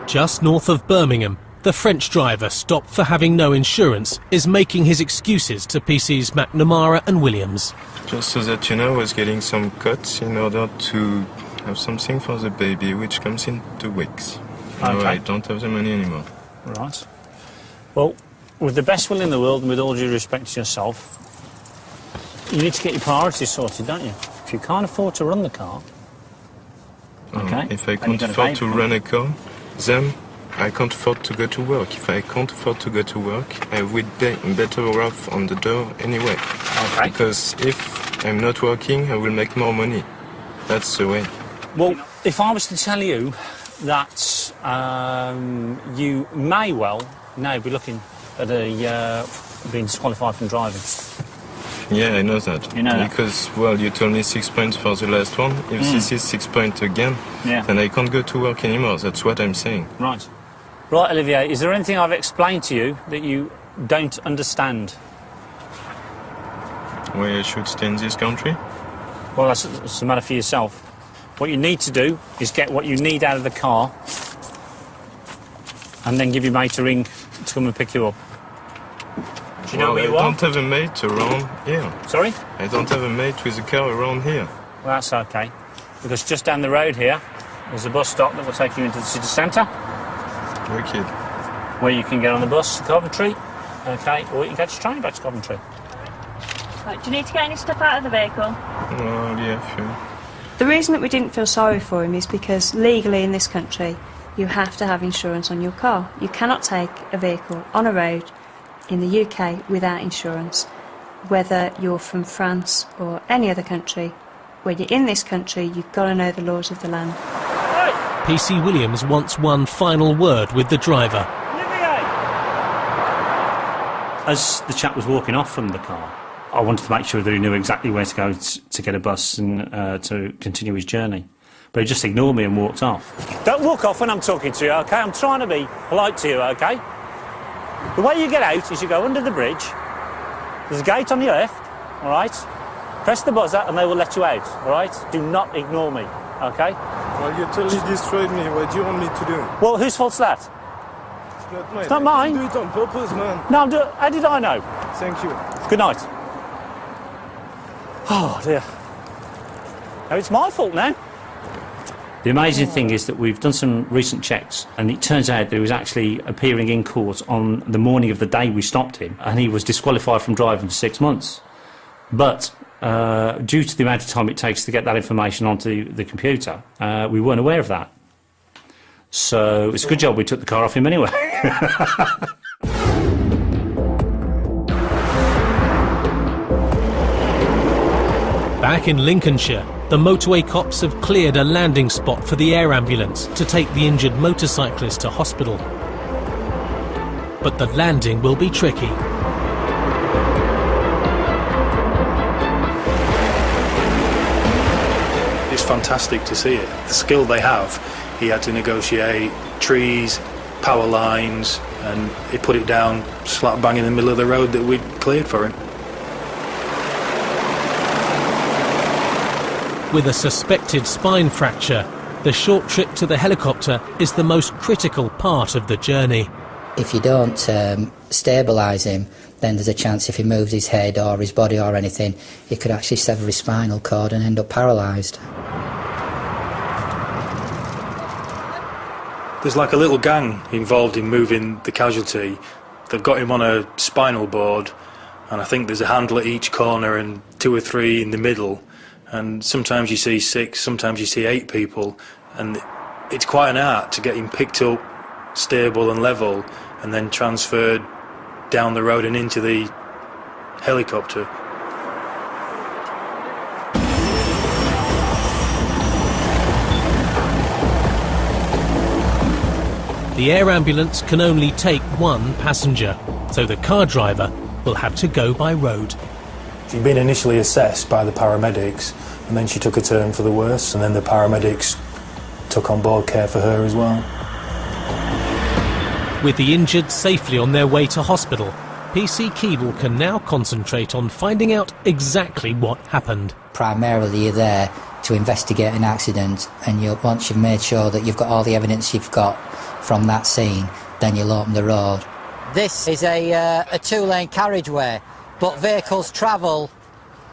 Just north of Birmingham, the French driver, stopped for having no insurance, is making his excuses to PC's McNamara and Williams. Just so that you know, I was getting some cuts in order to have something for the baby, which comes in 2 weeks. Okay. No, I don't have the money anymore. Right. Well, with the best will in the world and with all due respect to yourself, you need to get your priorities sorted, don't you? If you can't afford to run the car, okay. If I can't afford to run a car, then I can't afford to go to work. If I can't afford to go to work, I would be better off on the door anyway. Okay. Because if I'm not working, I will make more money. That's the way. Well, if I was to tell you that you may well now be looking at being disqualified from driving. Yeah, I know that. You know that? Because, well, you told me 6 points for the last one. If this is 6 points again, then I can't go to work anymore. That's what I'm saying. Right. Right, Olivier, is there anything I've explained to you that you don't understand? Why I should stay in this country? Well, that's a matter for yourself. What you need to do is get what you need out of the car and then give your mate a ring to come and pick you up. Do you know where you are? I don't have a mate around here. Sorry? I don't have a mate with a car around here. Well, that's okay. Because just down the road here, there's a bus stop that will take you into the city centre. Wicked. Where you can get on the bus to Coventry, okay, or you can catch a train back to Coventry. Right, do you need to get any stuff out of the vehicle? Well, yeah, sure. The reason that we didn't feel sorry for him is because legally in this country you have to have insurance on your car. You cannot take a vehicle on a road in the UK without insurance, whether you're from France or any other country. When you're in this country, you've got to know the laws of the land. PC Williams wants one final word with the driver. As the chap was walking off from the car, I wanted to make sure that he knew exactly where to go to get a bus and to continue his journey. But he just ignored me and walked off. Don't walk off when I'm talking to you, OK? I'm trying to be polite to you, OK? The way you get out is you go under the bridge. There's a gate on your left, all right? Press the buzzer and they will let you out, all right? Do not ignore me, OK? Well, you totally destroyed me. What do you want me to do? Well, whose fault's that? It's not mine. It's not mine. You do it on purpose, man. No, how did I know? Thank you. Good night. Oh, dear. No, it's my fault now. The amazing thing is that we've done some recent checks, and it turns out that he was actually appearing in court on the morning of the day we stopped him, and he was disqualified from driving for 6 months. But due to the amount of time it takes to get that information onto the computer, we weren't aware of that. So it's a good job we took the car off him anyway. Back in Lincolnshire, the motorway cops have cleared a landing spot for the air ambulance to take the injured motorcyclist to hospital. But the landing will be tricky. It's fantastic to see it. The skill they have He had to negotiate trees, power lines, and he put it down slap bang in the middle of the road that we'd cleared for him. With a suspected spine fracture, the short trip to the helicopter is the most critical part of the journey. If you don't stabilise him, then there's a chance if he moves his head or his body or anything, he could actually sever his spinal cord and end up paralysed. There's like a little gang involved in moving the casualty. They've got him on a spinal board, and I think there's a handle at each corner and 2 or 3 in the middle. And sometimes you see 6, sometimes you see 8 people, and it's quite an art to get him picked up, stable and level, and then transferred down the road and into the helicopter. The air ambulance can only take 1 passenger, so the car driver will have to go by road. She'd been initially assessed by the paramedics, and then she took a turn for the worse, and then the paramedics took on board care for her as well. With the injured safely on their way to hospital, PC Keeble can now concentrate on finding out exactly what happened. Primarily you're there to investigate an accident, and once you've made sure that you've got all the evidence you've got from that scene, then you'll open the road. This is a 2-lane carriageway, but vehicles travel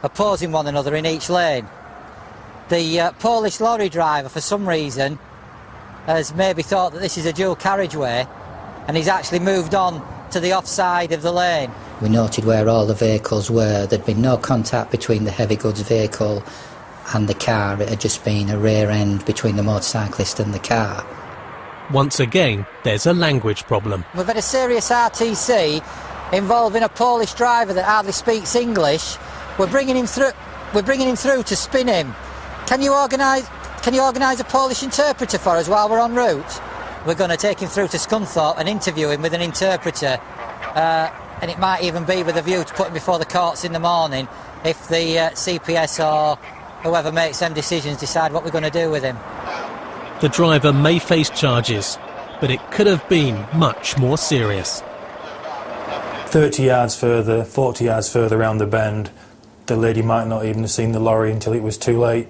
opposing one another in each lane. The Polish lorry driver, for some reason, has maybe thought that this is a dual carriageway, and he's actually moved on to the offside of the lane. We noted where all the vehicles were. There'd been no contact between the heavy goods vehicle and the car. It had just been a rear end between the motorcyclist and the car. Once again, there's a language problem. We've had a serious RTC involving a Polish driver that hardly speaks English. We're bringing him through to spin him. Can you organise a Polish interpreter for us while we're en route? We're going to take him through to Scunthorpe and interview him with an interpreter. And it might even be with a view to put him before the courts in the morning if the CPS or whoever makes them decisions decide what we're going to do with him. The driver may face charges, but it could have been much more serious. 30 yards further, 40 yards further round the bend, the lady might not even have seen the lorry until it was too late.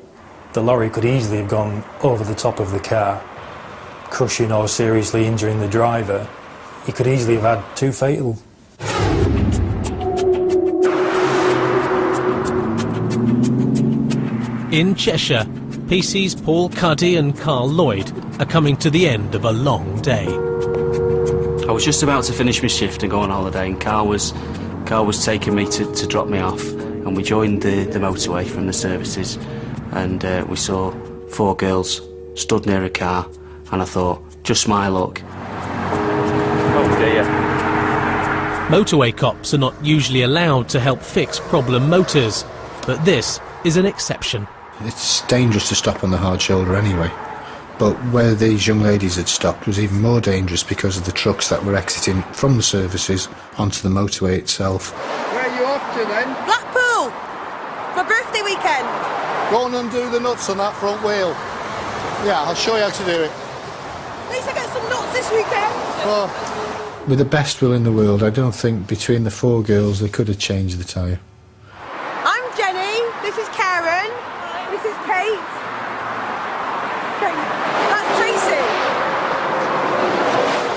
The lorry could easily have gone over the top of the car, crushing or seriously injuring the driver. He could easily have had 2 fatal. In Cheshire, PC's Paul Cuddy and Carl Lloyd are coming to the end of a long day. I was just about to finish my shift and go on holiday, and Carl was taking me to drop me off, and we joined the motorway from the services, and we saw 4 girls stood near a car, and I thought, just my luck. Oh dear. Motorway cops are not usually allowed to help fix problem motors, but this is an exception. It's dangerous to stop on the hard shoulder anyway, but where these young ladies had stopped was even more dangerous because of the trucks that were exiting from the services onto the motorway itself. Where are you off to then? Blackpool! My birthday weekend. Go on and undo the nuts on that front wheel. Yeah, I'll show you how to do it. At least I get some nuts this weekend. Oh. With the best will in the world, I don't think between the 4 girls they could have changed the tyre. I'm Jenny, this is Karen, this is Kate. That's Tracy.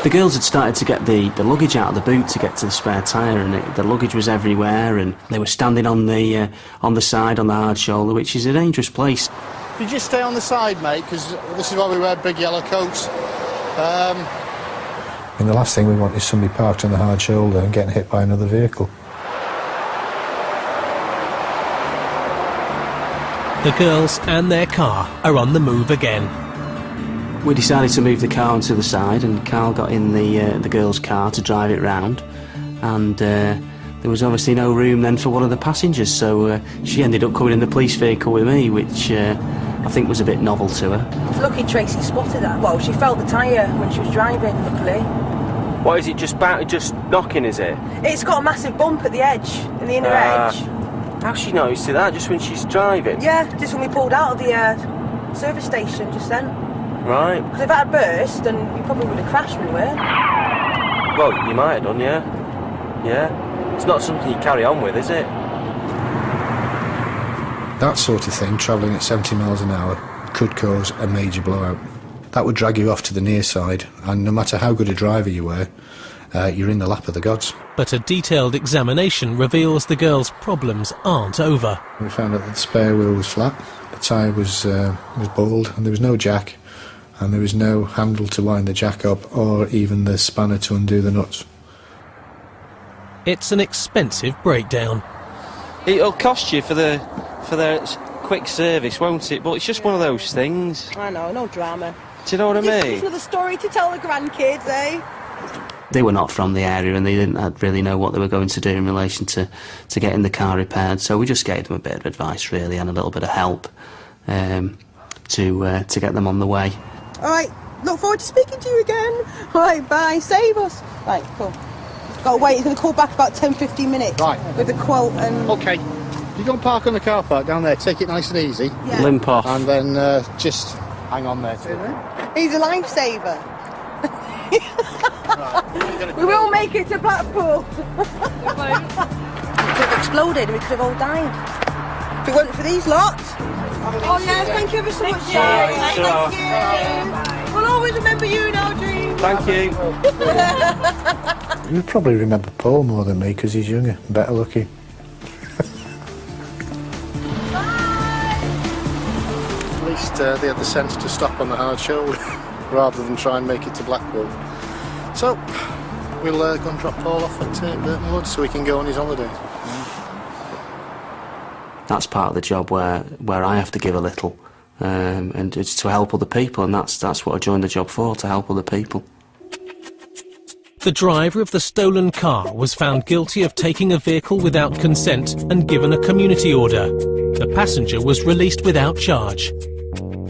The girls had started to get the luggage out of the boot to get to the spare tyre, and the luggage was everywhere, and they were standing on the side, on the hard shoulder, which is a dangerous place. If you just stay on the side, mate, because this is why we wear big yellow coats. And the last thing we want is somebody parked on the hard shoulder and getting hit by another vehicle. The girls and their car are on the move again. We decided to move the car onto the side, and Carl got in the girls' car to drive it round, and there was obviously no room then for one of the passengers, so she ended up coming in the police vehicle with me, which I think was a bit novel to her. It's lucky Tracy spotted that. Well, she felt the tyre when she was driving, luckily. What is it, just knocking, is it? It's got a massive bump at the edge, in the inner edge. How's she noticed that, just when she's driving? Yeah, just when we pulled out of the service station just then. Right. Because if that had burst, then you probably would have crashed me, were. Well, you might have done, yeah. Yeah. It's not something you carry on with, is it? That sort of thing, travelling at 70 miles an hour, could cause a major blowout. That would drag you off to the near side, and no matter how good a driver you were, you're in the lap of the gods. But a detailed examination reveals the girl's problems aren't over. We found out that the spare wheel was flat, the tyre was bald, and there was no jack, and there was no handle to wind the jack up, or even the spanner to undo the nuts. It's an expensive breakdown. It'll cost you for the quick service, won't it? But it's just one of those things. I know, no drama. Do you know what I mean? Just another story to tell the grandkids, eh? They were not from the area and they didn't really know what they were going to do in relation to getting the car repaired, so we just gave them a bit of advice really and a little bit of help to get them on the way. Alright, look forward to speaking to you again. Alright, bye, save us. Right, cool. Got to wait, he's going to call back about 10-15 minutes. Right. With the quote and... OK. You go and park on the car park down there, take it nice and easy. Yeah. Limp off. And then just hang on there. He's a lifesaver. We will make it to Blackpool. It could have exploded and we could have all died. If it wasn't for these lots. Oh yes, thank you ever so much. Thank you. We'll always remember you in our dreams. Thank you. You probably remember Paul more than me because he's younger and better looking. At least they had the sense to stop on the hard shoulder rather than try and make it to Blackpool. So we'll go and drop Paul off at Burton Woods so he can go on his holiday. That's part of the job where I have to give a little, and it's to help other people, and that's what I joined the job for, to help other people. The driver of the stolen car was found guilty of taking a vehicle without consent and given a community order. The passenger was released without charge.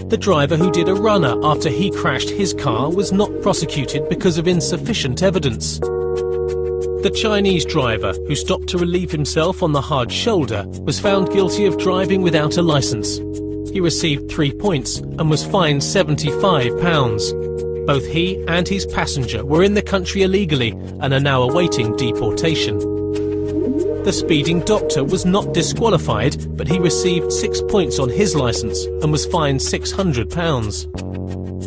The driver who did a runner after he crashed his car was not prosecuted because of insufficient evidence. The Chinese driver, who stopped to relieve himself on the hard shoulder, was found guilty of driving without a licence. He received 3 points and was fined £75. Both he and his passenger were in the country illegally and are now awaiting deportation. The speeding doctor was not disqualified, but he received 6 points on his licence and was fined £600.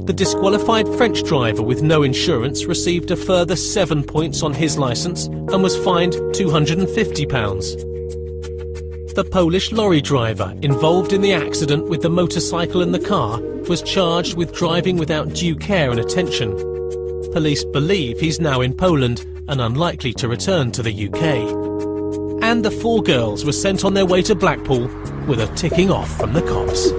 The disqualified French driver with no insurance received a further 7 points on his licence and was fined £250. The Polish lorry driver involved in the accident with the motorcycle and the car was charged with driving without due care and attention. Police believe he's now in Poland and unlikely to return to the UK. And the 4 girls were sent on their way to Blackpool with a ticking off from the cops.